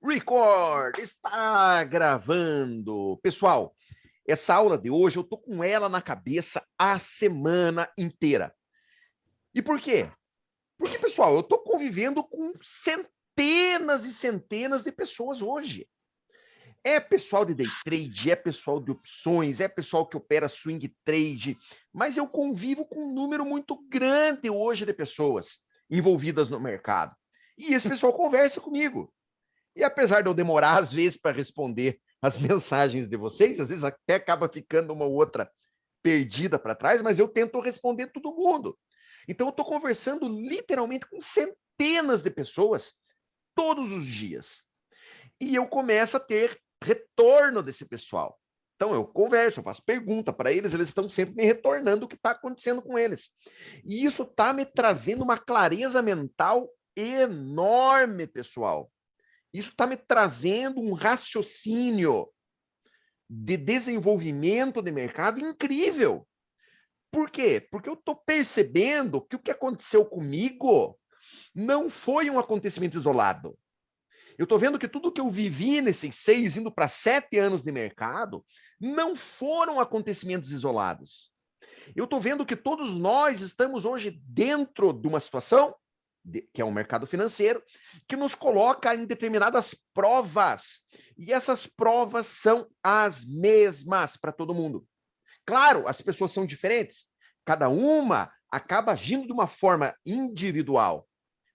Record está gravando. Pessoal, essa aula de hoje eu tô com ela na cabeça a semana inteira. E por quê? Porque, pessoal, eu tô convivendo com centenas e centenas de pessoas hoje. É pessoal de day trade, é pessoal de opções, é pessoal que opera swing trade, mas eu convivo com um número muito grande hoje de pessoas envolvidas no mercado. E esse pessoal conversa comigo. E apesar de eu demorar, às vezes, para responder as mensagens de vocês, às vezes até acaba ficando uma ou outra perdida para trás, mas eu tento responder todo mundo. Então, eu estou conversando literalmente com centenas de pessoas todos os dias. E eu começo a ter retorno desse pessoal. Então, eu converso, eu faço pergunta para eles, eles estão sempre me retornando o que está acontecendo com eles. E isso está me trazendo uma clareza mental enorme, pessoal. Isso está me trazendo um raciocínio de desenvolvimento de mercado incrível. Por quê? Porque eu estou percebendo que o que aconteceu comigo não foi um acontecimento isolado. Eu estou vendo que tudo que eu vivi nesses 6, indo para 7 anos de mercado, não foram acontecimentos isolados. Eu estou vendo que todos nós estamos hoje dentro de uma situação que é um mercado financeiro, que nos coloca em determinadas provas. E essas provas são as mesmas para todo mundo. Claro, as pessoas são diferentes. Cada uma acaba agindo de uma forma individual.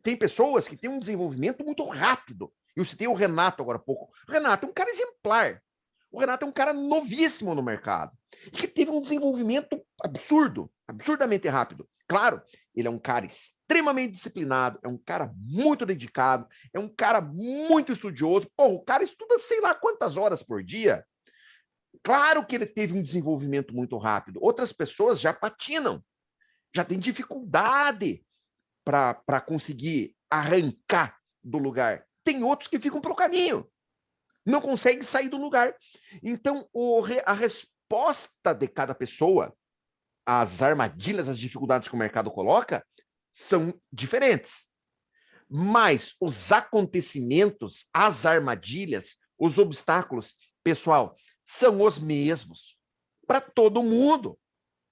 Tem pessoas que têm um desenvolvimento muito rápido. Eu citei o Renato agora há pouco. O Renato é um cara exemplar. O Renato é um cara novíssimo no mercado. E que teve um desenvolvimento absurdo, absurdamente rápido. Claro, ele é um cara extremamente disciplinado, é um cara muito dedicado, é um cara muito estudioso. Pô, o cara estuda sei lá quantas horas por dia. Claro que ele teve um desenvolvimento muito rápido. Outras pessoas já patinam, já têm dificuldade para conseguir arrancar do lugar. Tem outros que ficam pelo caminho, não conseguem sair do lugar. Então, a resposta de cada pessoa às armadilhas, às dificuldades que o mercado coloca, são diferentes. Mas os acontecimentos, as armadilhas, os obstáculos, pessoal, são os mesmos para todo mundo.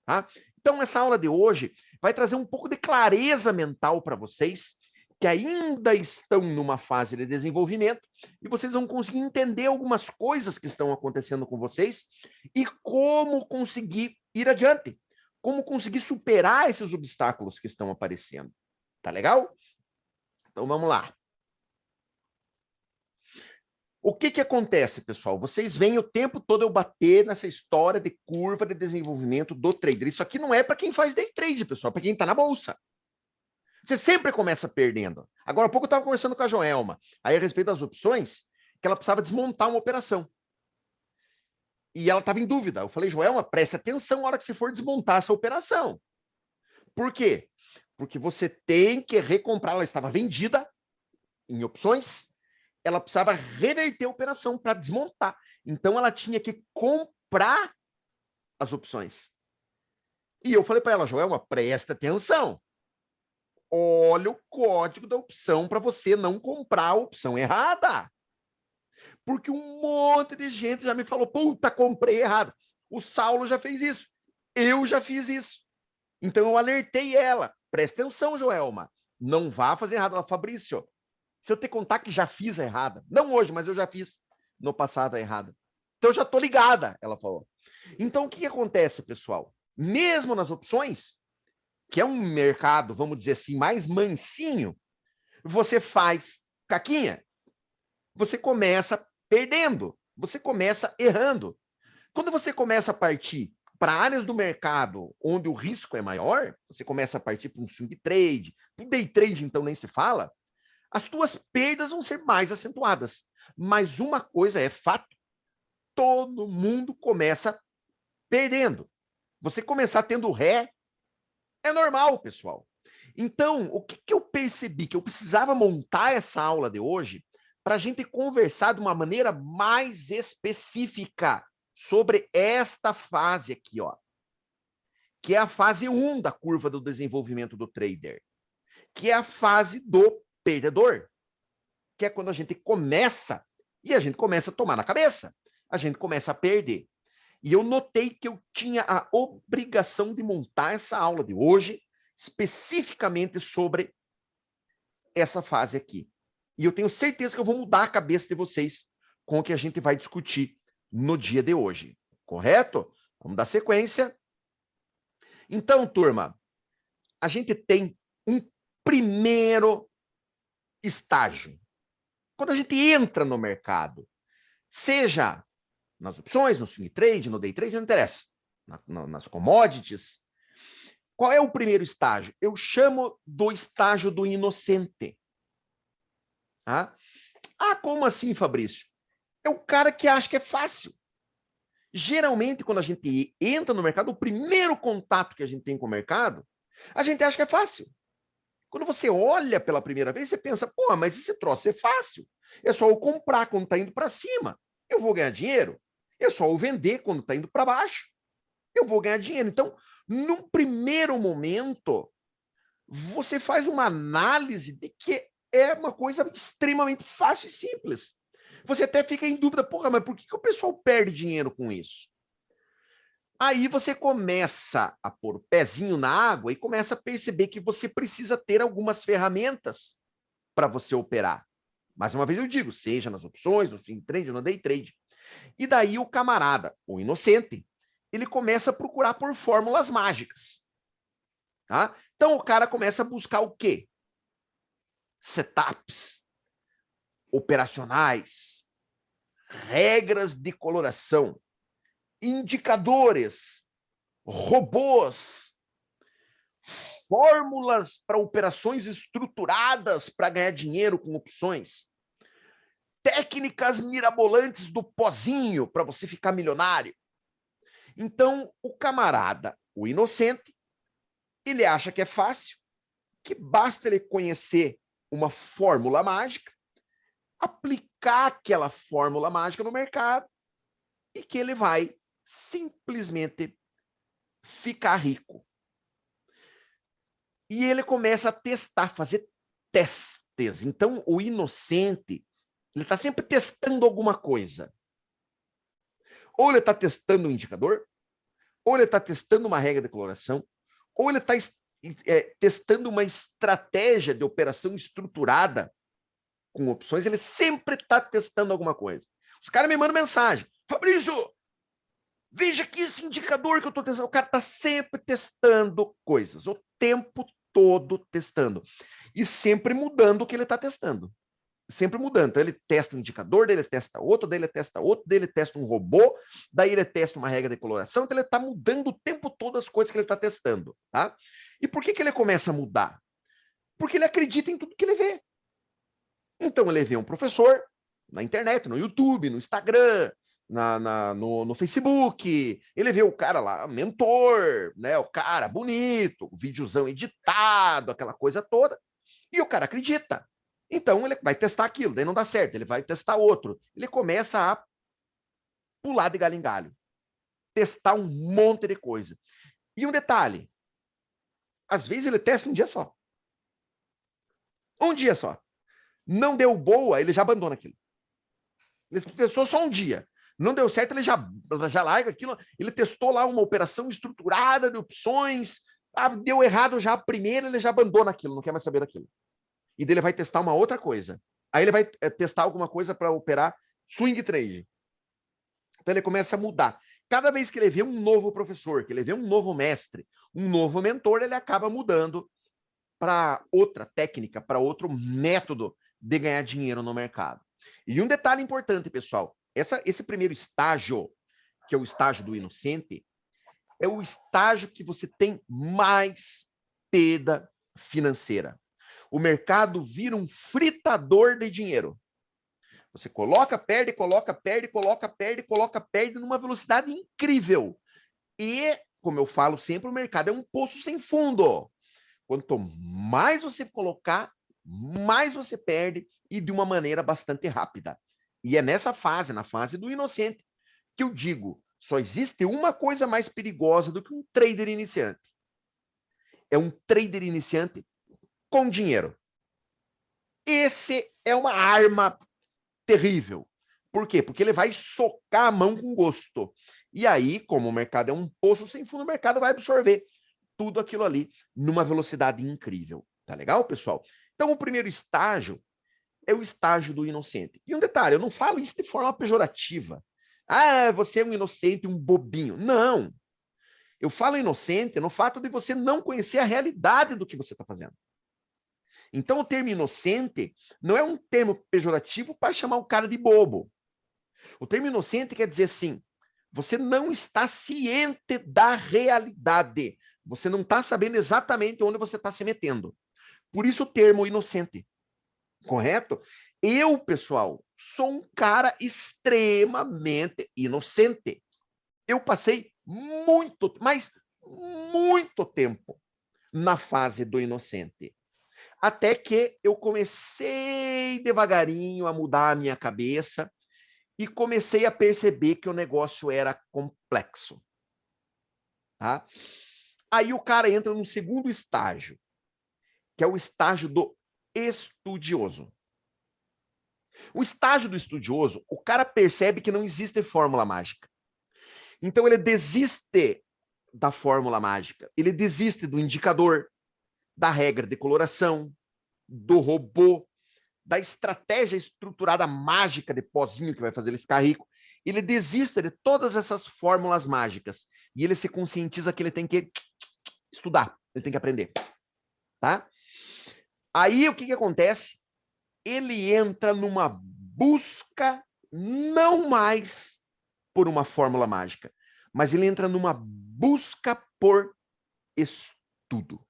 Tá? Então, essa aula de hoje vai trazer um pouco de clareza mental para vocês, que ainda estão numa fase de desenvolvimento, e vocês vão conseguir entender algumas coisas que estão acontecendo com vocês e como conseguir ir adiante, como conseguir superar esses obstáculos que estão aparecendo. Tá legal? Então, vamos lá. O que acontece, pessoal? Vocês veem o tempo todo eu bater nessa história de curva de desenvolvimento do trader. Isso aqui não é para quem faz day trade, pessoal, para quem está na bolsa. Você sempre começa perdendo. Agora, há pouco eu estava conversando com a Joelma, aí a respeito das opções, que ela precisava desmontar uma operação. E ela estava em dúvida. Eu falei, Joelma, preste atenção na hora que você for desmontar essa operação. Por quê? Porque você tem que recomprar. Ela estava vendida em opções, ela precisava reverter a operação para desmontar. Então, ela tinha que comprar as opções. E eu falei para ela, Joelma, presta atenção. Olha o código da opção para você não comprar a opção errada. Porque um monte de gente já me falou, puta, comprei errado. O Saulo já fez isso. Eu já fiz isso. Então eu alertei ela. Presta atenção, Joelma. Não vá fazer errado. Ela, Fabrício, se eu te contar que já fiz a errada, não hoje, mas eu já fiz no passado a errada. Então eu já tô ligada, ela falou. Então o que acontece, pessoal? Mesmo nas opções, que é um mercado, vamos dizer assim, mais mansinho, você faz caquinha. Você começa perdendo, você começa errando. Quando você começa a partir para áreas do mercado onde o risco é maior, você começa a partir para um swing trade, para o day trade, então nem se fala, as tuas perdas vão ser mais acentuadas. Mas uma coisa é fato, todo mundo começa perdendo. Você começar tendo ré é normal, pessoal. Então, o que eu percebi? Que eu precisava montar essa aula de hoje para a gente conversar de uma maneira mais específica sobre esta fase aqui, ó, que é a fase 1 da curva do desenvolvimento do trader, que é a fase do perdedor, que é quando a gente começa E a gente começa a tomar na cabeça, a gente começa a perder. E eu notei que eu tinha a obrigação de montar essa aula de hoje, especificamente sobre essa fase aqui. E eu tenho certeza que eu vou mudar a cabeça de vocês com o que a gente vai discutir no dia de hoje. Correto? Vamos dar sequência. Então, turma, a gente tem um primeiro estágio. Quando a gente entra no mercado, seja nas opções, no swing trade, no day trade, não interessa, nas commodities, qual é o primeiro estágio? Eu chamo do estágio do inocente. Tá? Ah, como assim, Fabrício? É o cara que acha que é fácil. Geralmente, quando a gente entra no mercado, o primeiro contato que a gente tem com o mercado, a gente acha que é fácil. Quando você olha pela primeira vez, você pensa, pô, mas esse troço é fácil. É só eu comprar quando está indo para cima. Eu vou ganhar dinheiro. É só eu vender quando está indo para baixo. Eu vou ganhar dinheiro. Então, num primeiro momento, você faz uma análise de que é uma coisa extremamente fácil e simples. Você até fica em dúvida, porra, mas por que o pessoal perde dinheiro com isso? Aí você começa a pôr o pezinho na água e começa a perceber que você precisa ter algumas ferramentas para você operar. Mais uma vez eu digo, seja nas opções, no swing trade, no day trade. E daí o camarada, o inocente, ele começa a procurar por fórmulas mágicas. Tá? Então o cara começa a buscar o quê? Setups, operacionais, regras de coloração, indicadores, robôs, fórmulas para operações estruturadas para ganhar dinheiro com opções, técnicas mirabolantes do pozinho para você ficar milionário. Então, o camarada, o inocente, ele acha que é fácil, que basta ele conhecer uma fórmula mágica, aplicar aquela fórmula mágica no mercado e que ele vai simplesmente ficar rico. E ele começa a testar, fazer testes. Então, o inocente, ele está sempre testando alguma coisa. Ou ele está testando um indicador, ou ele está testando uma regra de coloração, ou ele está testando uma estratégia de operação estruturada com opções, ele sempre está testando alguma coisa. Os caras me mandam mensagem, Fabrício, veja aqui esse indicador que eu estou testando. O cara está sempre testando coisas, o tempo todo testando. E sempre mudando o que ele está testando. Sempre mudando. Então, ele testa um indicador, daí ele testa outro, daí ele testa outro, daí ele testa um robô, daí ele testa uma regra de coloração, então ele está mudando o tempo todo as coisas que ele está testando. Tá? E por que ele começa a mudar? Porque ele acredita em tudo que ele vê. Então, ele vê um professor na internet, no YouTube, no Instagram, no Facebook, ele vê o cara lá, mentor, né? O cara bonito, o videozão editado, aquela coisa toda, e o cara acredita. Então ele vai testar aquilo, daí não dá certo, ele vai testar outro. Ele começa a pular de galho em galho, testar um monte de coisa. E um detalhe, às vezes ele testa um dia só. Um dia só. Não deu boa, ele já abandona aquilo. Ele testou só um dia. Não deu certo, ele já larga aquilo. Ele testou lá uma operação estruturada de opções. Ah, deu errado já a primeira, ele já abandona aquilo, não quer mais saber daquilo. E daí ele vai testar uma outra coisa. Aí ele vai testar alguma coisa para operar swing trade. Então ele começa a mudar. Cada vez que ele vê um novo professor, que ele vê um novo mestre, um novo mentor, ele acaba mudando para outra técnica, para outro método de ganhar dinheiro no mercado. E um detalhe importante, pessoal, esse primeiro estágio, que é o estágio do inocente, é o estágio que você tem mais perda financeira. O mercado vira um fritador de dinheiro. Você coloca, perde, coloca, perde, coloca, perde, coloca, perde numa velocidade incrível. E, como eu falo sempre, o mercado é um poço sem fundo. Quanto mais você colocar, mais você perde e de uma maneira bastante rápida. E é nessa fase, na fase do inocente, que eu digo, só existe uma coisa mais perigosa do que um trader iniciante. É um trader iniciante com dinheiro. Esse é uma arma terrível. Por quê? Porque ele vai socar a mão com gosto. E aí, como o mercado é um poço sem fundo, o mercado vai absorver tudo aquilo ali numa velocidade incrível. Tá legal, pessoal? Então, o primeiro estágio é o estágio do inocente. E um detalhe, eu não falo isso de forma pejorativa. Ah, você é um inocente, um bobinho. Não. Eu falo inocente no fato de você não conhecer a realidade do que você está fazendo. Então, o termo inocente não é um termo pejorativo para chamar o cara de bobo. O termo inocente quer dizer assim, você não está ciente da realidade. Você não está sabendo exatamente onde você está se metendo. Por isso o termo inocente. Correto? Eu, pessoal, sou um cara extremamente inocente. Eu passei muito, mas muito tempo na fase do inocente. Até que eu comecei devagarinho a mudar a minha cabeça e comecei a perceber que o negócio era complexo. Tá? Aí o cara entra no segundo estágio, que é o estágio do estudioso. O estágio do estudioso, o cara percebe que não existe fórmula mágica. Então ele desiste da fórmula mágica, ele desiste do indicador, da regra de coloração, do robô, da estratégia estruturada mágica de pozinho que vai fazer ele ficar rico. Ele desiste de todas essas fórmulas mágicas e ele se conscientiza que ele tem que estudar, ele tem que aprender, tá? Aí o que que acontece? Ele entra numa busca não mais por uma fórmula mágica, mas ele entra numa busca por estudo.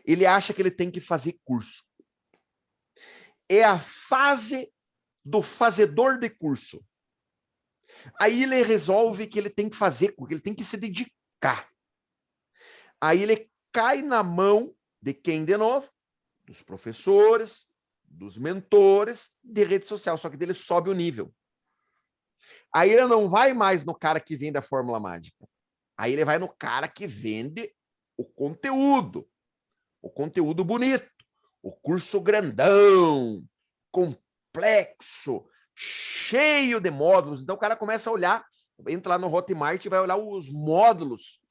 Ele acha que ele tem que fazer curso. É a fase do fazedor de curso. Aí ele resolve que ele tem que fazer, que ele tem que se dedicar. Aí ele cai na mão de quem, de novo? Dos professores, dos mentores de rede social, só que dele sobe o nível. Aí ele não vai mais no cara que vende a fórmula mágica. Aí ele vai no cara que vende o conteúdo bonito, o curso grandão, complexo, cheio de módulos. Então o cara começa a olhar, entra lá no Hotmart e vai olhar os módulos.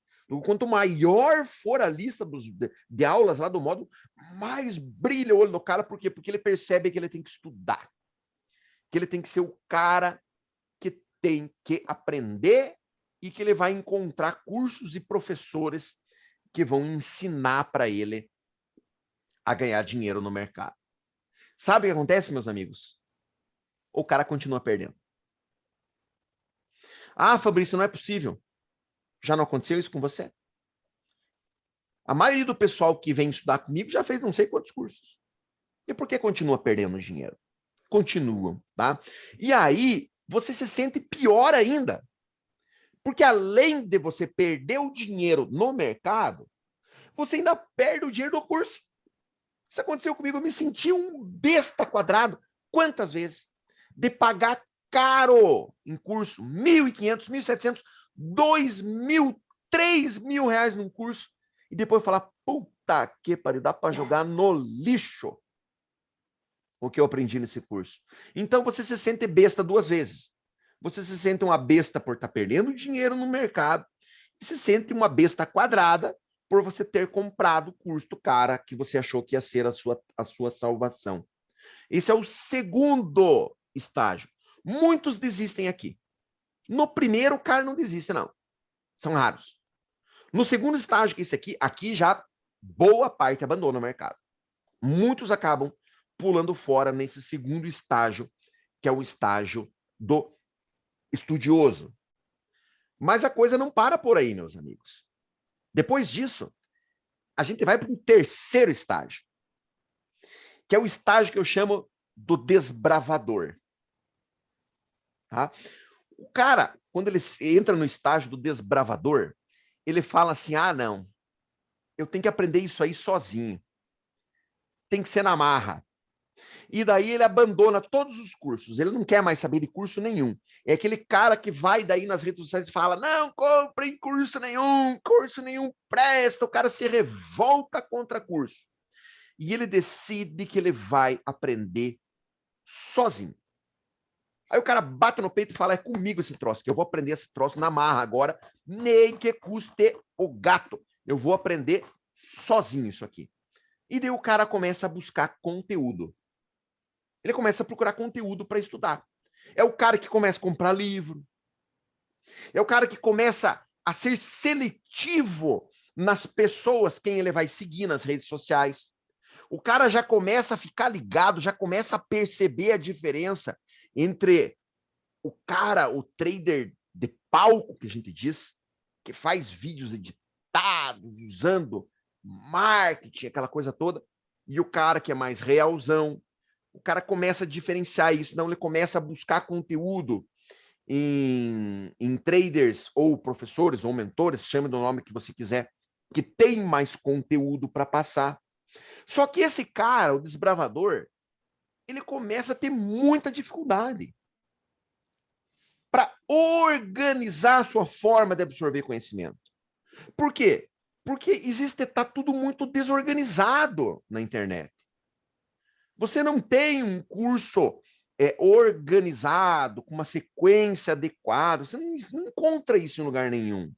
Quanto maior for a lista de aulas lá do módulo, mais brilha o olho do cara. Por quê? Porque ele percebe que ele tem que estudar. Que ele tem que ser o cara que tem que aprender e que ele vai encontrar cursos e professores que vão ensinar para ele a ganhar dinheiro no mercado. Sabe o que acontece, meus amigos? O cara continua perdendo. Ah, Fabrício, não é possível. Já não aconteceu isso com você? A maioria do pessoal que vem estudar comigo já fez não sei quantos cursos. E por que continua perdendo dinheiro? Continuam, tá? E aí, você se sente pior ainda. Porque além de você perder o dinheiro no mercado, você ainda perde o dinheiro do curso. Isso aconteceu comigo, eu me senti um besta quadrado. Quantas vezes? De pagar caro em curso, 1.500, 1.700, 2.000, 3.000 reais num curso, e depois falar, puta que pariu, dá para jogar no lixo o que eu aprendi nesse curso. Então você se sente besta duas vezes. Você se sente uma besta por estar perdendo dinheiro no mercado e se sente uma besta quadrada por você ter comprado o curso do cara que você achou que ia ser a sua salvação. Esse é o segundo estágio. Muitos desistem aqui. No primeiro, o cara não desiste, não. São raros. No segundo estágio, que é esse aqui já boa parte abandona o mercado. Muitos acabam pulando fora nesse segundo estágio, que é o estágio do estudioso. Mas a coisa não para por aí, meus amigos. Depois disso, a gente vai para um terceiro estágio, que é o estágio que eu chamo do desbravador. Tá? O cara, quando ele entra no estágio do desbravador, ele fala assim, ah, não, eu tenho que aprender isso aí sozinho. Tem que ser na marra. E daí ele abandona todos os cursos. Ele não quer mais saber de curso nenhum. É aquele cara que vai daí nas redes sociais e fala, não comprem curso nenhum presta. O cara se revolta contra curso. E ele decide que ele vai aprender sozinho. Aí o cara bate no peito e fala, é comigo esse troço, que eu vou aprender esse troço na marra agora, nem que custe o gato. Eu vou aprender sozinho isso aqui. E daí o cara começa a buscar conteúdo. Ele começa a procurar conteúdo para estudar. É o cara que começa a comprar livro. É o cara que começa a ser seletivo nas pessoas quem ele vai seguir nas redes sociais. O cara já começa a ficar ligado, já começa a perceber a diferença entre o cara, o trader de palco, que a gente diz, que faz vídeos editados, usando marketing, aquela coisa toda, e o cara que é mais realzão. O cara começa a diferenciar isso, não, ele começa a buscar conteúdo em traders ou professores ou mentores, chame do nome que você quiser, que tem mais conteúdo para passar. Só que esse cara, o desbravador, ele começa a ter muita dificuldade para organizar a sua forma de absorver conhecimento. Por quê? Porque está tudo muito desorganizado na internet. Você não tem um curso organizado, com uma sequência adequada, você não encontra isso em lugar nenhum.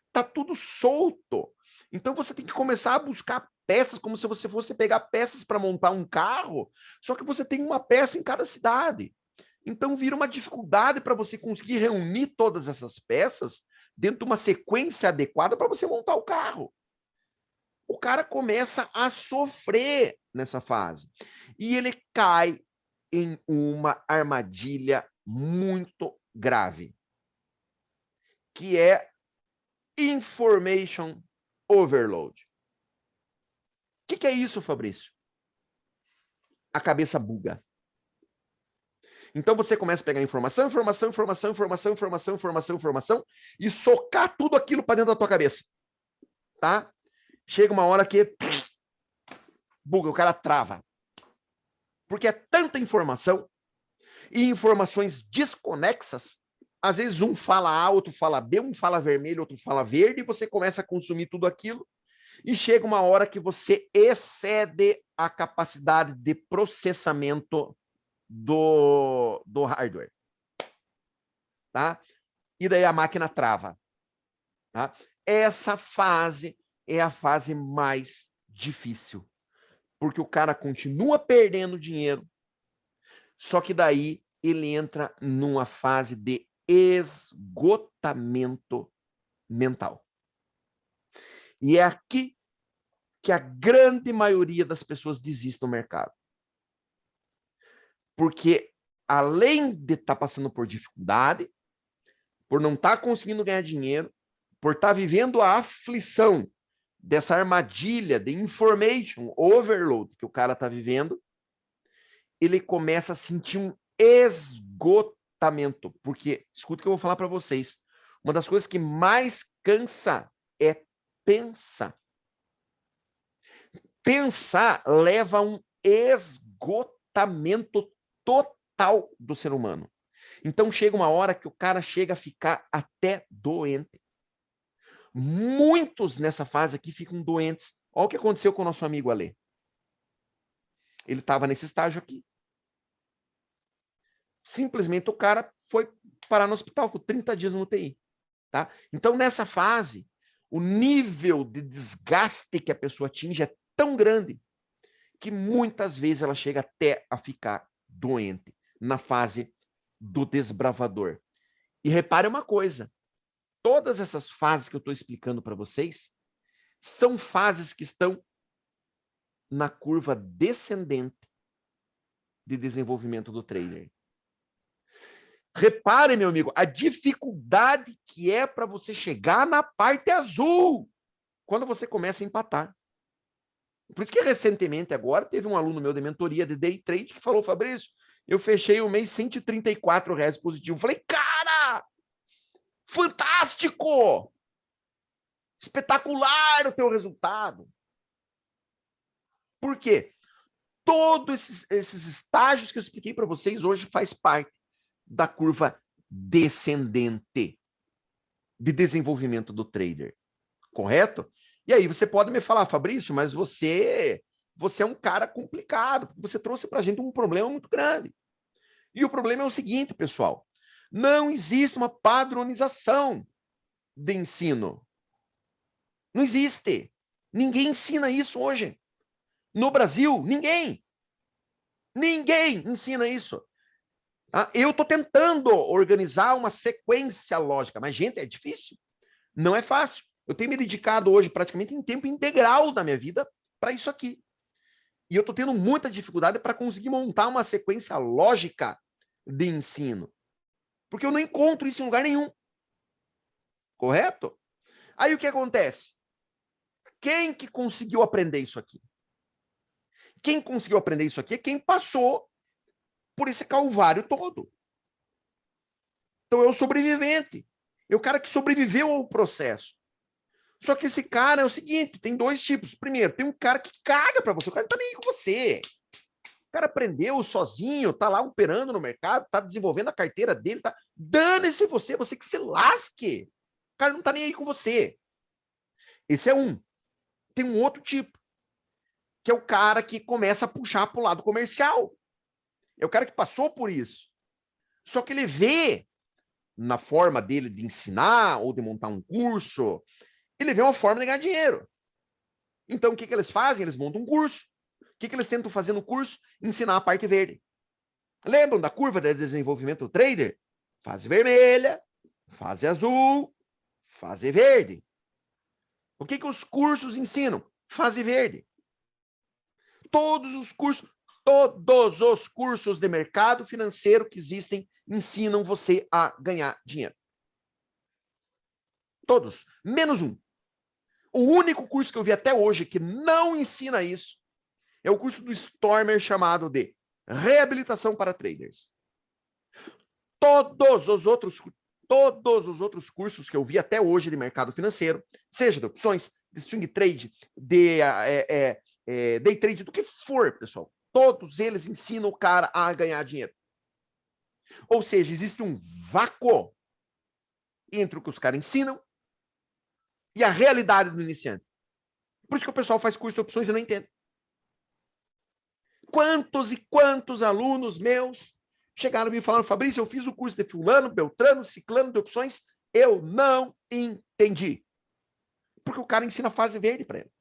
Está tudo solto. Então você tem que começar a buscar peças, como se você fosse pegar peças para montar um carro, só que você tem uma peça em cada cidade. Então vira uma dificuldade para você conseguir reunir todas essas peças dentro de uma sequência adequada para você montar o carro. O cara começa a sofrer nessa fase. E ele cai em uma armadilha muito grave, que é information overload. O que é isso, Fabrício? A cabeça buga. Então você começa a pegar informação e socar tudo aquilo para dentro da tua cabeça. Tá? Chega uma hora que buga, o cara trava. Porque é tanta informação e informações desconexas. Às vezes um fala A, outro fala B, um fala vermelho, outro fala verde, e você começa a consumir tudo aquilo e chega uma hora que você excede a capacidade de processamento do hardware. Tá? E daí a máquina trava. Tá? Essa fase é a fase mais difícil, porque o cara continua perdendo dinheiro, só que daí ele entra numa fase de esgotamento mental. E é aqui que a grande maioria das pessoas desiste do mercado. Porque além de estar passando por dificuldade, por não estar conseguindo ganhar dinheiro, por estar vivendo a aflição dessa armadilha de information overload que o cara está vivendo, ele começa a sentir um esgotamento. Porque, escuta o que eu vou falar para vocês, uma das coisas que mais cansa é pensar. Pensar leva a um esgotamento total do ser humano. Então chega uma hora que o cara chega a ficar até doente. Muitos nessa fase aqui ficam doentes. Olha o que aconteceu com o nosso amigo Alê. Ele estava nesse estágio aqui. Simplesmente o cara foi parar no hospital, com 30 dias no UTI. Tá? Então, nessa fase, o nível de desgaste que a pessoa atinge é tão grande que muitas vezes ela chega até a ficar doente na fase do desbravador. E repare uma coisa, todas essas fases que eu estou explicando para vocês são fases que estão na curva descendente de desenvolvimento do trader. Repare, meu amigo, a dificuldade que é para você chegar na parte azul quando você começa a empatar. Por isso que recentemente agora teve um aluno meu de mentoria de day trade que falou, Fabrício, eu fechei o mês R$134 positivo. Falei, cara, fantástico! Espetacular o teu resultado. Por quê? Todos esses estágios que eu expliquei para vocês hoje faz parte da curva descendente de desenvolvimento do trader. Correto? E aí você pode me falar, Fabrício, mas você é um cara complicado, porque você trouxe para a gente um problema muito grande. E o problema é o seguinte, pessoal. Não existe uma padronização de ensino. Não existe. Ninguém ensina isso hoje. No Brasil, ninguém. Ninguém ensina isso. Eu estou tentando organizar uma sequência lógica, mas, gente, é difícil. Não é fácil. Eu tenho me dedicado hoje praticamente em tempo integral da minha vida para isso aqui. E eu estou tendo muita dificuldade para conseguir montar uma sequência lógica de ensino. Porque eu não encontro isso em lugar nenhum. Correto? Aí o que acontece? Quem que conseguiu aprender isso aqui? Quem conseguiu aprender isso aqui é quem passou por esse calvário todo. Então é o sobrevivente. É o cara que sobreviveu ao processo. Só que esse cara é o seguinte, tem dois tipos. Primeiro, tem um cara que caga para você, o cara não tá nem aí com você. O cara aprendeu sozinho, tá lá operando no mercado, tá desenvolvendo a carteira dele, tá... Dane-se você que se lasque. O cara não tá nem aí com você. Esse é um. Tem um outro tipo, que é o cara que começa a puxar pro lado comercial. É o cara que passou por isso. Só que ele vê na forma dele de ensinar ou de montar um curso, ele vê uma forma de ganhar dinheiro. Então, o que eles fazem? Eles montam um curso. O que eles tentam fazer no curso? Ensinar a parte verde. Lembram da curva de desenvolvimento do trader? Fase vermelha, fase azul, fase verde. O que os cursos ensinam? Fase verde. Todos os cursos de mercado financeiro que existem ensinam você a ganhar dinheiro. Todos, menos um. O único curso que eu vi até hoje que não ensina isso é o curso do Stormer chamado de Reabilitação para Traders. Todos os outros cursos que eu vi até hoje de mercado financeiro, seja de opções, de swing trade, de day trade, do que for, pessoal, todos eles ensinam o cara a ganhar dinheiro. Ou seja, existe um vácuo entre o que os caras ensinam e a realidade do iniciante. Por isso que o pessoal faz curso de opções e não entende. Quantos e quantos alunos meus chegaram me falando, Fabrício, eu fiz o curso de fulano, beltrano, ciclano de opções, eu não entendi. Porque o cara ensina a fase verde para ele.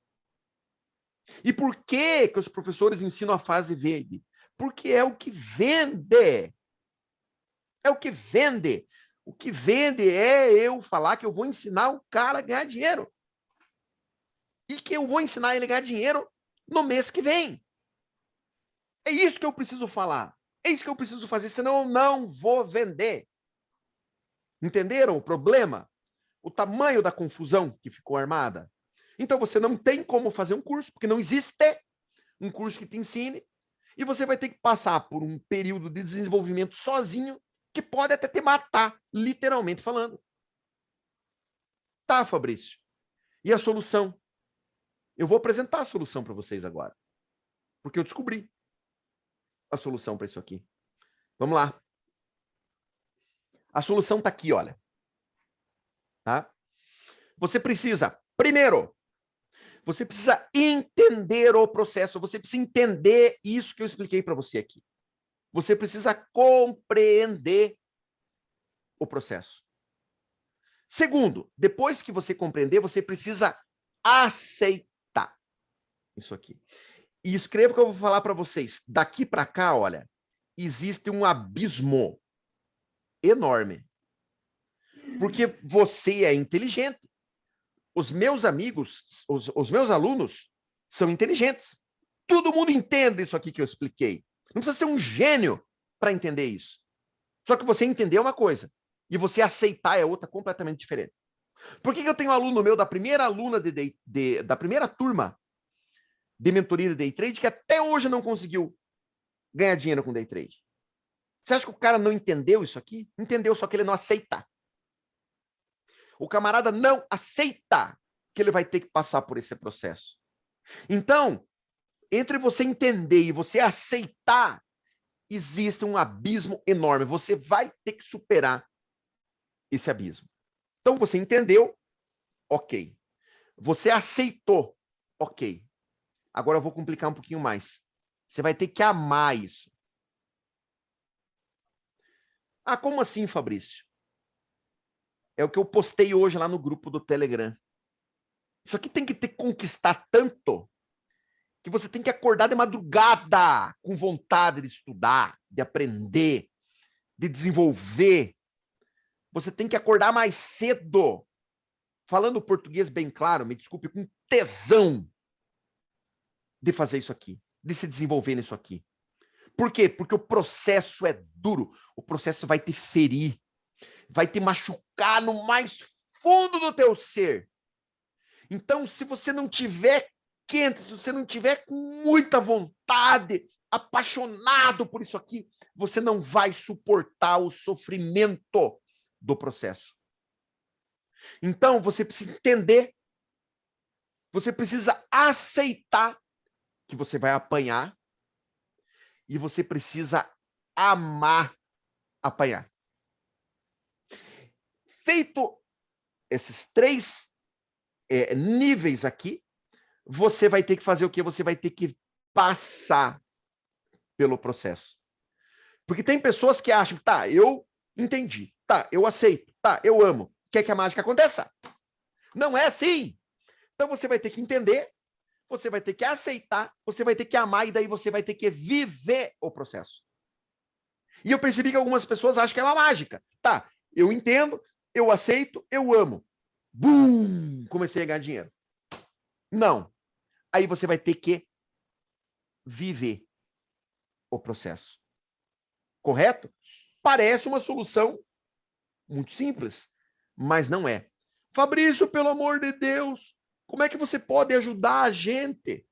E por que os professores ensinam a fase verde? Porque é o que vende. É o que vende. O que vende é eu falar que eu vou ensinar o cara a ganhar dinheiro. E que eu vou ensinar ele a ganhar dinheiro no mês que vem. É isso que eu preciso falar. É isso que eu preciso fazer, senão eu não vou vender. Entenderam o problema? O tamanho da confusão que ficou armada? Então você não tem como fazer um curso, porque não existe um curso que te ensine, e você vai ter que passar por um período de desenvolvimento sozinho, que pode até te matar, literalmente falando. Tá, Fabrício. E a solução? Eu vou apresentar a solução para vocês agora, porque eu descobri a solução para isso aqui. Vamos lá. A solução está aqui, olha. Tá? Você precisa, primeiro, você precisa entender o processo, você precisa entender isso que eu expliquei para você aqui. Você precisa compreender o processo. Segundo, depois que você compreender, você precisa aceitar isso aqui. E escreva o que eu vou falar para vocês. Daqui para cá, olha, existe um abismo enorme. Porque você é inteligente. Os meus amigos, os meus alunos são inteligentes. Todo mundo entende isso aqui que eu expliquei. Não precisa ser um gênio para entender isso. Só que você entender uma coisa e você aceitar é outra completamente diferente. Por que eu tenho um aluno meu da primeira aluna da primeira turma de mentoria de day trade que até hoje não conseguiu ganhar dinheiro com day trade? Você acha que o cara não entendeu isso aqui? Entendeu, só que ele não aceita. O camarada não aceita que ele vai ter que passar por esse processo. Então, entre você entender e você aceitar, existe um abismo enorme. Você vai ter que superar esse abismo. Então, você entendeu? Ok. Você aceitou? Ok. Agora eu vou complicar um pouquinho mais. Você vai ter que amar isso. Ah, como assim, Fabrício? É o que eu postei hoje lá no grupo do Telegram. Isso aqui tem que te conquistar tanto que você tem que acordar de madrugada com vontade de estudar, de aprender, de desenvolver. Você tem que acordar mais cedo. Falando português bem claro, me desculpe, com tesão de fazer isso aqui, de se desenvolver nisso aqui. Por quê? Porque o processo é duro, o processo vai te ferir, vai te machucar no mais fundo do teu ser. Então, se você não tiver quente, se você não tiver com muita vontade, apaixonado por isso aqui, você não vai suportar o sofrimento do processo. Então, você precisa entender, você precisa aceitar que você vai apanhar e você precisa amar apanhar. Feito esses três níveis aqui, você vai ter que fazer o quê? Você vai ter que passar pelo processo. Porque tem pessoas que acham, tá, eu entendi, tá, eu aceito, tá, eu amo. Quer que a mágica aconteça? Não é assim. Então você vai ter que entender, você vai ter que aceitar, você vai ter que amar e daí você vai ter que viver o processo. E eu percebi que algumas pessoas acham que é uma mágica. Tá, eu entendo, eu aceito, eu amo. Bum! Comecei a ganhar dinheiro. Não. Aí você vai ter que viver o processo. Correto? Parece uma solução muito simples, mas não é. Fabrício, pelo amor de Deus, como é que você pode ajudar a gente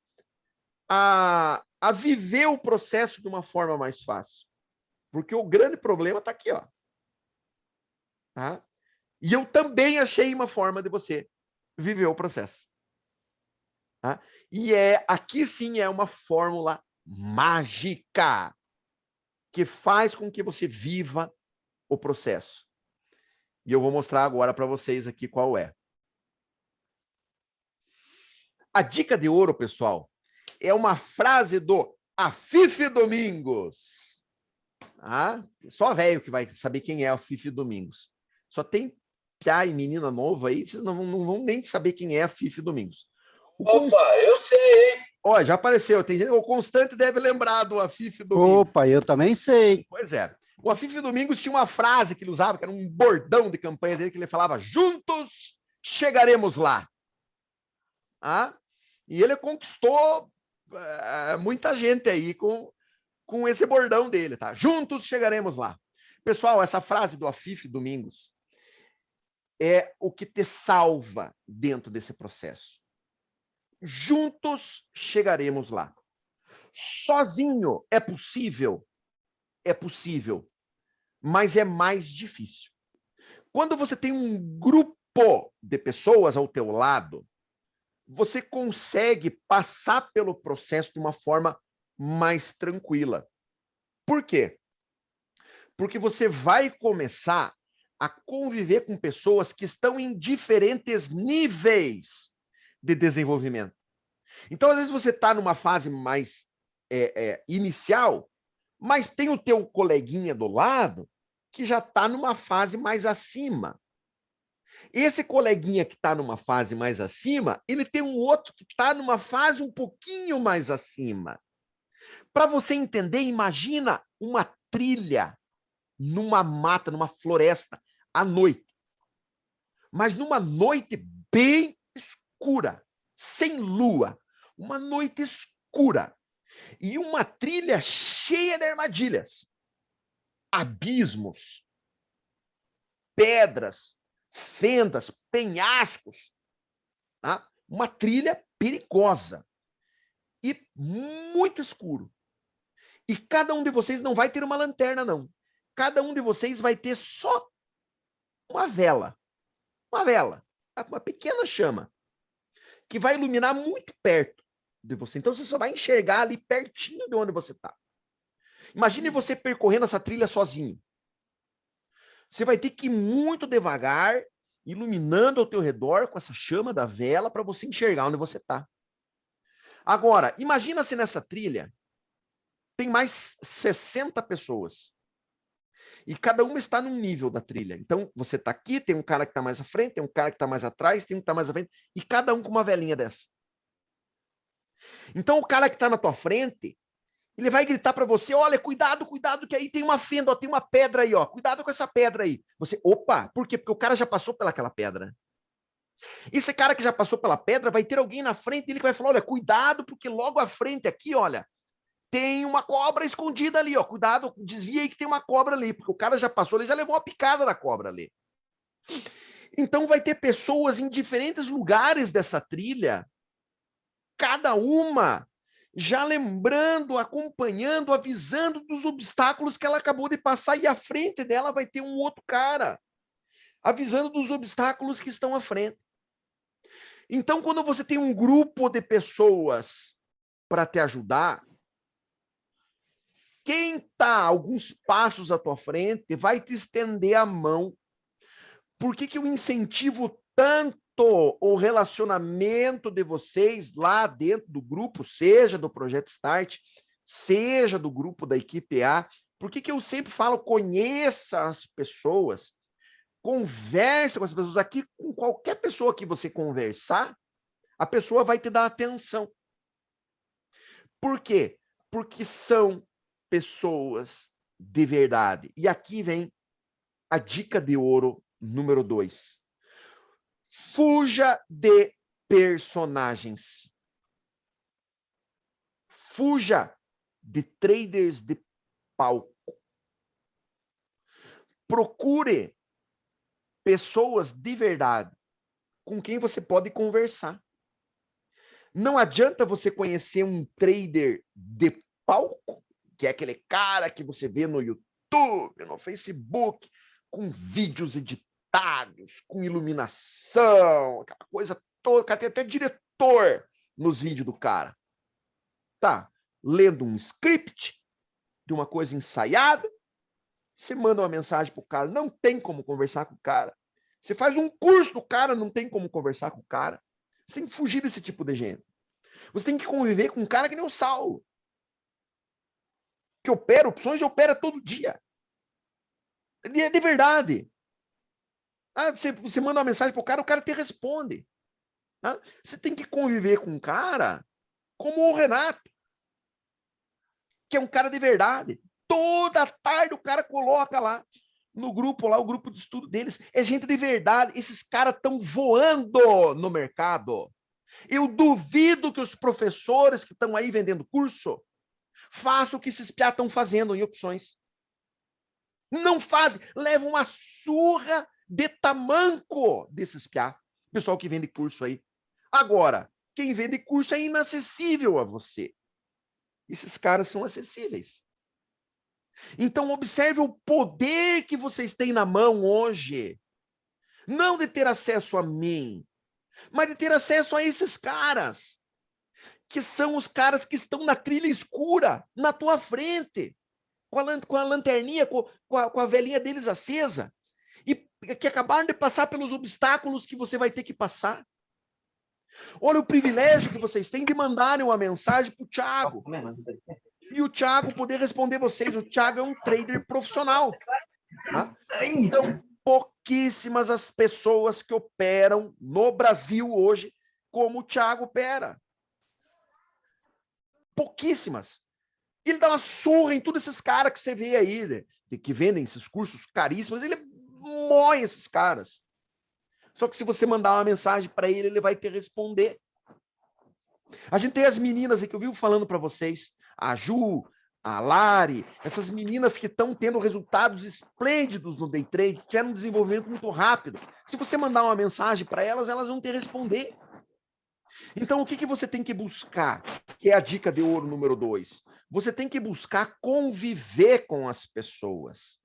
a viver o processo de uma forma mais fácil? Porque o grande problema está aqui, ó. Tá? E eu também achei uma forma de você viver o processo. Tá? E aqui sim é uma fórmula mágica que faz com que você viva o processo. E eu vou mostrar agora para vocês aqui qual é. A dica de ouro, pessoal, é uma frase do Afif Domingos. Ah, só velho que vai saber quem é Afif Domingos. Só tem piá e menina nova aí, vocês não vão nem saber quem é Afif Domingos. Opa, eu sei, hein? Ó, já apareceu. O Constante deve lembrar do Afif Domingos. Opa, eu também sei. Pois é. O Afif Domingos tinha uma frase que ele usava, que era um bordão de campanha dele, que ele falava: juntos chegaremos lá. Ah? E ele conquistou muita gente aí com esse bordão dele, tá? Juntos chegaremos lá. Pessoal, essa frase do Afif Domingos é o que te salva dentro desse processo. Juntos chegaremos lá. Sozinho é possível? É possível, mas é mais difícil. Quando você tem um grupo de pessoas ao teu lado, você consegue passar pelo processo de uma forma mais tranquila. Por quê? Porque você vai começar a conviver com pessoas que estão em diferentes níveis de desenvolvimento. Então, às vezes, você está numa fase mais inicial, mas tem o teu coleguinha do lado que já está numa fase mais acima. Esse coleguinha que está numa fase mais acima, ele tem um outro que está numa fase um pouquinho mais acima. Para você entender, imagina uma trilha numa mata, numa floresta, à noite. Mas numa noite bem escura, sem lua. Uma noite escura. E uma trilha cheia de armadilhas. Abismos, pedras, fendas, penhascos. Tá? Uma trilha perigosa. E muito escuro. E cada um de vocês não vai ter uma lanterna, não. Cada um de vocês vai ter só uma vela. Uma vela. Uma pequena chama. Que vai iluminar muito perto de você. Então você só vai enxergar ali pertinho de onde você está. Imagine você percorrendo essa trilha sozinho. Você vai ter que ir muito devagar, iluminando ao teu redor com essa chama da vela para você enxergar onde você está. Agora, imagina se nessa trilha tem mais 60 pessoas. E cada uma está num nível da trilha. Então, você está aqui, tem um cara que está mais à frente, tem um cara que está mais atrás, tem um que está mais à frente, e cada um com uma velinha dessa. Então, o cara que está na tua frente, ele vai gritar para você, olha, cuidado, cuidado, que aí tem uma fenda, ó, tem uma pedra aí, ó, cuidado com essa pedra aí. Você, opa, por quê? Porque o cara já passou pelaquela pedra. Esse cara que já passou pela pedra, vai ter alguém na frente dele que vai falar, olha, cuidado, porque logo à frente aqui, olha, tem uma cobra escondida ali, ó, cuidado, desvia aí que tem uma cobra ali, porque o cara já passou, ele já levou uma picada da cobra ali. Então vai ter pessoas em diferentes lugares dessa trilha, cada uma já lembrando, acompanhando, avisando dos obstáculos que ela acabou de passar, e à frente dela vai ter um outro cara, avisando dos obstáculos que estão à frente. Então, quando você tem um grupo de pessoas para te ajudar, quem está alguns passos à tua frente vai te estender a mão. Por que eu incentivo tanto o relacionamento de vocês lá dentro do grupo, seja do Projeto Start, seja do grupo da equipe A? Por que eu sempre falo, conheça as pessoas, converse com as pessoas. Aqui, com qualquer pessoa que você conversar, a pessoa vai te dar atenção. Por quê? Porque são pessoas de verdade. E aqui vem a dica de ouro número 2. Fuja de personagens. Fuja de traders de palco. Procure pessoas de verdade com quem você pode conversar. Não adianta você conhecer um trader de palco, que é aquele cara que você vê no YouTube, no Facebook, com vídeos editados, com iluminação, aquela coisa toda, cara, tem até diretor nos vídeos do cara. Tá lendo um script de uma coisa ensaiada, você manda uma mensagem pro cara, não tem como conversar com o cara. Você faz um curso do cara, não tem como conversar com o cara. Você tem que fugir desse tipo de gente. Você tem que conviver com um cara que nem o Saulo, que opera opções e opera todo dia. De verdade. Ah, você manda uma mensagem pro cara, o cara te responde. Ah, você tem que conviver com um cara como o Renato, que é um cara de verdade. Toda tarde o cara coloca lá no grupo, lá o grupo de estudo deles. É gente de verdade. Esses caras estão voando no mercado. Eu duvido que os professores que estão aí vendendo curso façam o que esses piá estão fazendo em opções. Não fazem. Levam uma surra de tamanco desses piá. Pessoal que vende curso aí. Agora, quem vende curso é inacessível a você. Esses caras são acessíveis. Então, observe o poder que vocês têm na mão hoje. Não de ter acesso a mim, mas de ter acesso a esses caras, que são os caras que estão na trilha escura, na tua frente, com a lanterninha, com a velhinha deles acesa, e que acabaram de passar pelos obstáculos que você vai ter que passar. Olha o privilégio que vocês têm de mandarem uma mensagem para o Thiago. E o Thiago poder responder vocês. O Thiago é um trader profissional. Tá? Então, pouquíssimas as pessoas que operam no Brasil hoje como o Thiago opera. Pouquíssimas. Ele dá uma surra em todos esses caras que você vê aí, né? Que vendem esses cursos caríssimos. Ele mói esses caras. Só que se você mandar uma mensagem para ele, ele vai te responder. A gente tem as meninas aí que eu vivo falando para vocês, a Ju, a Lari, essas meninas que estão tendo resultados esplêndidos no day trade, que tiveram um desenvolvimento muito rápido. Se você mandar uma mensagem para elas, elas vão te responder. Então, o que você tem que buscar? Que é a dica de ouro número 2. Você tem que buscar conviver com as pessoas.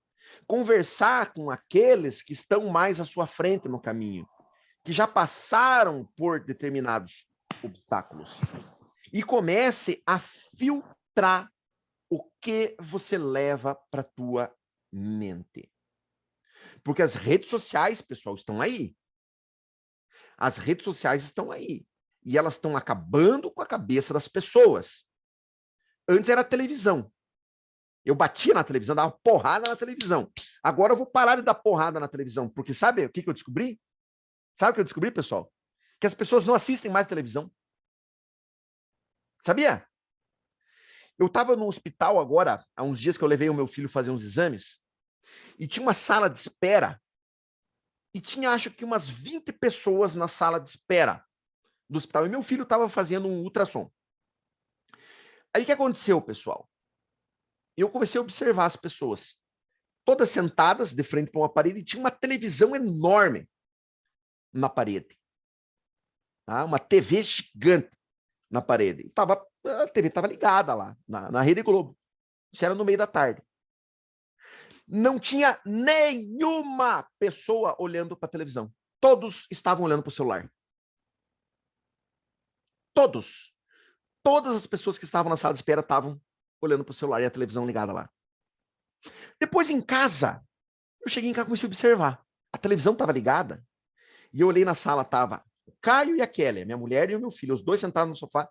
Conversar com aqueles que estão mais à sua frente no caminho, que já passaram por determinados obstáculos. E comece a filtrar o que você leva para a tua mente. Porque as redes sociais, pessoal, estão aí. As redes sociais estão aí. E elas estão acabando com a cabeça das pessoas. Antes era televisão. Eu batia na televisão, dava porrada na televisão. Agora eu vou parar de dar porrada na televisão, porque sabe o que eu descobri? Sabe o que eu descobri, pessoal? Que as pessoas não assistem mais televisão. Sabia? Eu estava no hospital agora, há uns dias que eu levei o meu filho fazer uns exames, e tinha uma sala de espera, e tinha, acho que, umas 20 pessoas na sala de espera do hospital, e meu filho estava fazendo um ultrassom. Aí o que aconteceu, pessoal? Eu comecei a observar as pessoas, todas sentadas de frente para uma parede, e tinha uma televisão enorme na parede. Tá? Uma TV gigante na parede. A TV estava ligada lá, na Rede Globo. Isso era no meio da tarde. Não tinha nenhuma pessoa olhando para a televisão. Todos estavam olhando para o celular. Todos. Todas as pessoas que estavam na sala de espera estavam olhando para o celular e a televisão ligada lá. Depois, em casa, eu cheguei em casa e comecei a observar. A televisão estava ligada e eu olhei na sala, estava o Caio e a Kelly, a minha mulher e o meu filho, os dois sentados no sofá,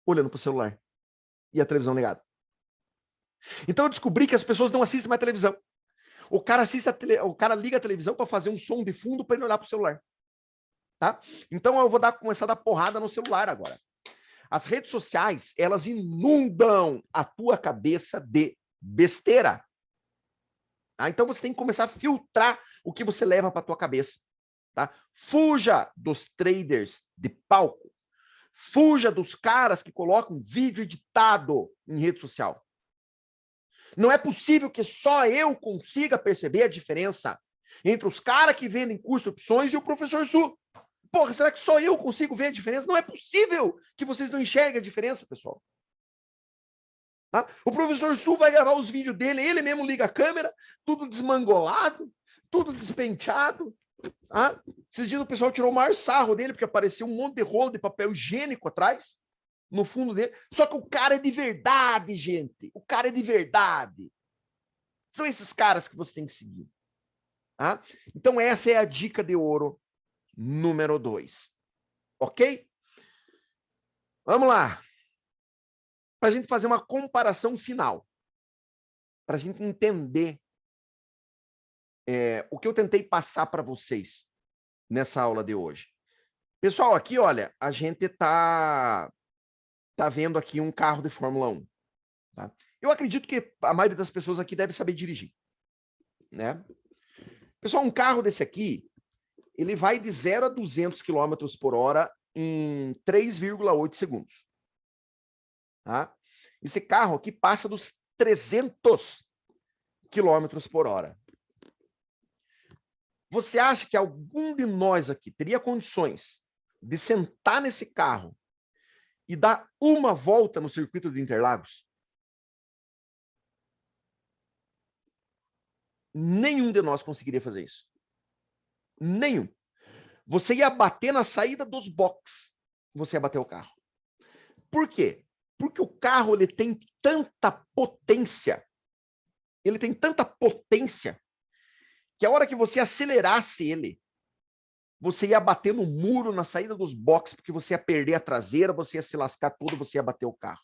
olhando para o celular e a televisão ligada. Então eu descobri que as pessoas não assistem mais televisão. O cara liga a televisão para fazer um som de fundo para ele olhar para o celular. Tá? Então eu vou começar a dar porrada no celular agora. As redes sociais, elas inundam a tua cabeça de besteira. Tá? Então você tem que começar a filtrar o que você leva para tua cabeça. Tá? Fuja dos traders de palco. Fuja dos caras que colocam vídeo editado em rede social. Não é possível que só eu consiga perceber a diferença entre os caras que vendem curso de opções e o professor Su. Porra, será que só eu consigo ver a diferença? Não é possível que vocês não enxerguem a diferença, pessoal. Tá? O professor Su vai gravar os vídeos dele, ele mesmo liga a câmera, tudo desmangolado, tudo despenteado. Tá? Esses dias o pessoal tirou o maior sarro dele, porque apareceu um monte de rolo de papel higiênico atrás, no fundo dele. Só que o cara é de verdade, gente. O cara é de verdade. São esses caras que você tem que seguir. Tá? Então essa é a dica de ouro número 2. Ok? Vamos lá. Para a gente fazer uma comparação final. Para a gente entender o que eu tentei passar para vocês nessa aula de hoje. Pessoal, aqui, olha, a gente tá vendo aqui um carro de Fórmula 1. Tá? Eu acredito que a maioria das pessoas aqui deve saber dirigir. Né? Pessoal, um carro desse aqui, ele vai de 0 a 200 km por hora em 3,8 segundos. Tá? Esse carro aqui passa dos 300 km por hora. Você acha que algum de nós aqui teria condições de sentar nesse carro e dar uma volta no circuito de Interlagos? Nenhum de nós conseguiria fazer isso. Nenhum. Você ia bater na saída dos boxes. Você ia bater o carro. Por quê? Porque o carro ele tem tanta potência. Ele tem tanta potência que a hora que você acelerasse ele, você ia bater no muro na saída dos boxes, porque você ia perder a traseira, você ia se lascar todo, você ia bater o carro.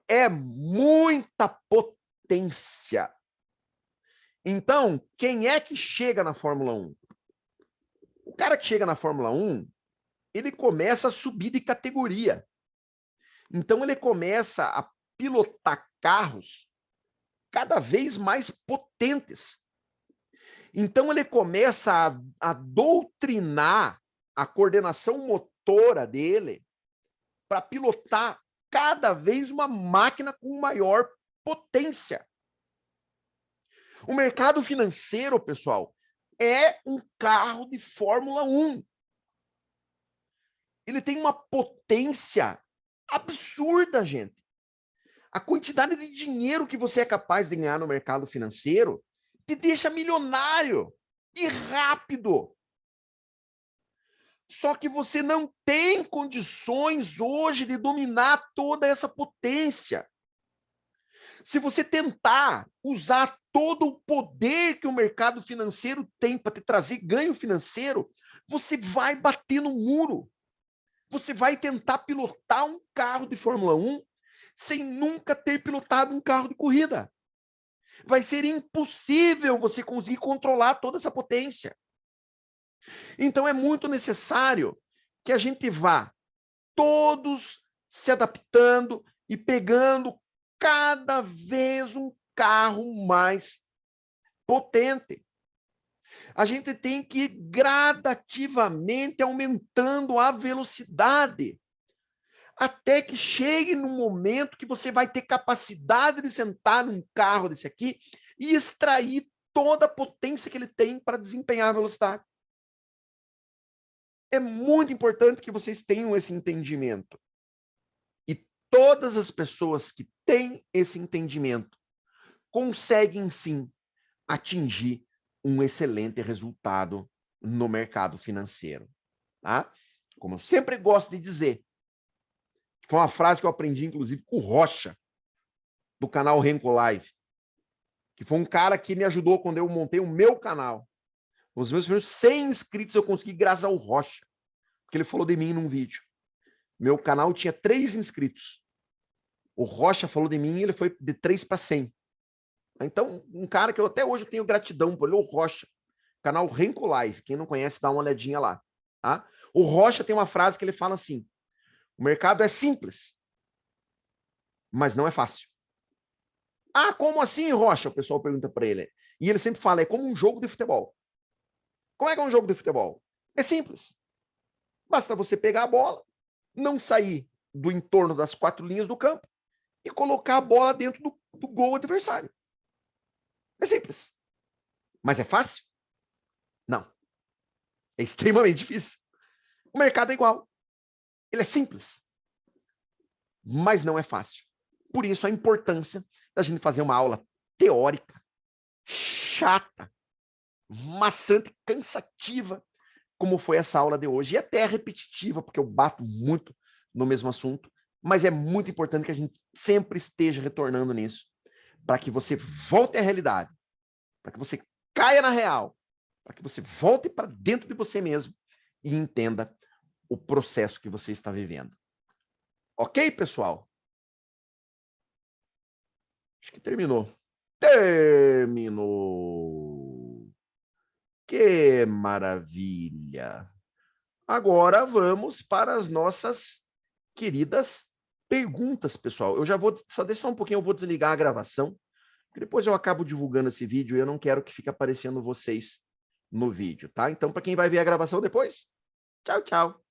É muita potência. Então, quem é que chega na Fórmula 1? O cara que chega na Fórmula 1, ele começa a subir de categoria. Então, ele começa a pilotar carros cada vez mais potentes. Então, ele começa a doutrinar a coordenação motora dele para pilotar cada vez uma máquina com maior potência. O mercado financeiro, pessoal, é um carro de Fórmula 1. Ele tem uma potência absurda, gente. A quantidade de dinheiro que você é capaz de ganhar no mercado financeiro te deixa milionário e rápido. Só que você não tem condições hoje de dominar toda essa potência. Se você tentar usar todo o poder que o mercado financeiro tem para te trazer ganho financeiro, você vai bater no muro. Você vai tentar pilotar um carro de Fórmula 1 sem nunca ter pilotado um carro de corrida. Vai ser impossível você conseguir controlar toda essa potência. Então, é muito necessário que a gente vá todos se adaptando e pegando cada vez um carro mais potente. A gente tem que ir gradativamente aumentando a velocidade, até que chegue no momento que você vai ter capacidade de sentar num carro desse aqui e extrair toda a potência que ele tem para desempenhar a velocidade. É muito importante que vocês tenham esse entendimento. E todas as pessoas que têm esse entendimento conseguem sim atingir um excelente resultado no mercado financeiro, tá? Como eu sempre gosto de dizer, foi uma frase que eu aprendi inclusive com o Rocha, do canal Renko Live, que foi um cara que me ajudou quando eu montei o meu canal. Os meus primeiros 100 inscritos eu consegui graças ao Rocha, porque ele falou de mim num vídeo. Meu canal tinha 3 inscritos. O Rocha falou de mim e ele foi de 3 para 100. Então, um cara que eu até hoje tenho gratidão por ele, o Rocha. Canal Renko Live. Quem não conhece, dá uma olhadinha lá. Tá? O Rocha tem uma frase que ele fala assim: o mercado é simples, mas não é fácil. Ah, como assim, Rocha? O pessoal pergunta para ele. E ele sempre fala, é como um jogo de futebol. Como é que é um jogo de futebol? É simples. Basta você pegar a bola, não sair do entorno das 4 linhas do campo e colocar a bola dentro do gol adversário. É simples. Mas é fácil? Não. É extremamente difícil. O mercado é igual. Ele é simples, mas não é fácil. Por isso a importância da gente fazer uma aula teórica, chata, maçante, cansativa, como foi essa aula de hoje. E até repetitiva, porque eu bato muito no mesmo assunto, mas é muito importante que a gente sempre esteja retornando nisso, para que você volte à realidade, para que você caia na real, para que você volte para dentro de você mesmo e entenda o processo que você está vivendo. Ok, pessoal? Acho que terminou. Terminou. Que maravilha. Agora vamos para as nossas queridas perguntas, pessoal. Eu já vou, só deixa só um pouquinho, eu vou desligar a gravação, porque depois eu acabo divulgando esse vídeo e eu não quero que fique aparecendo vocês no vídeo, tá? Então, para quem vai ver a gravação depois, tchau, tchau.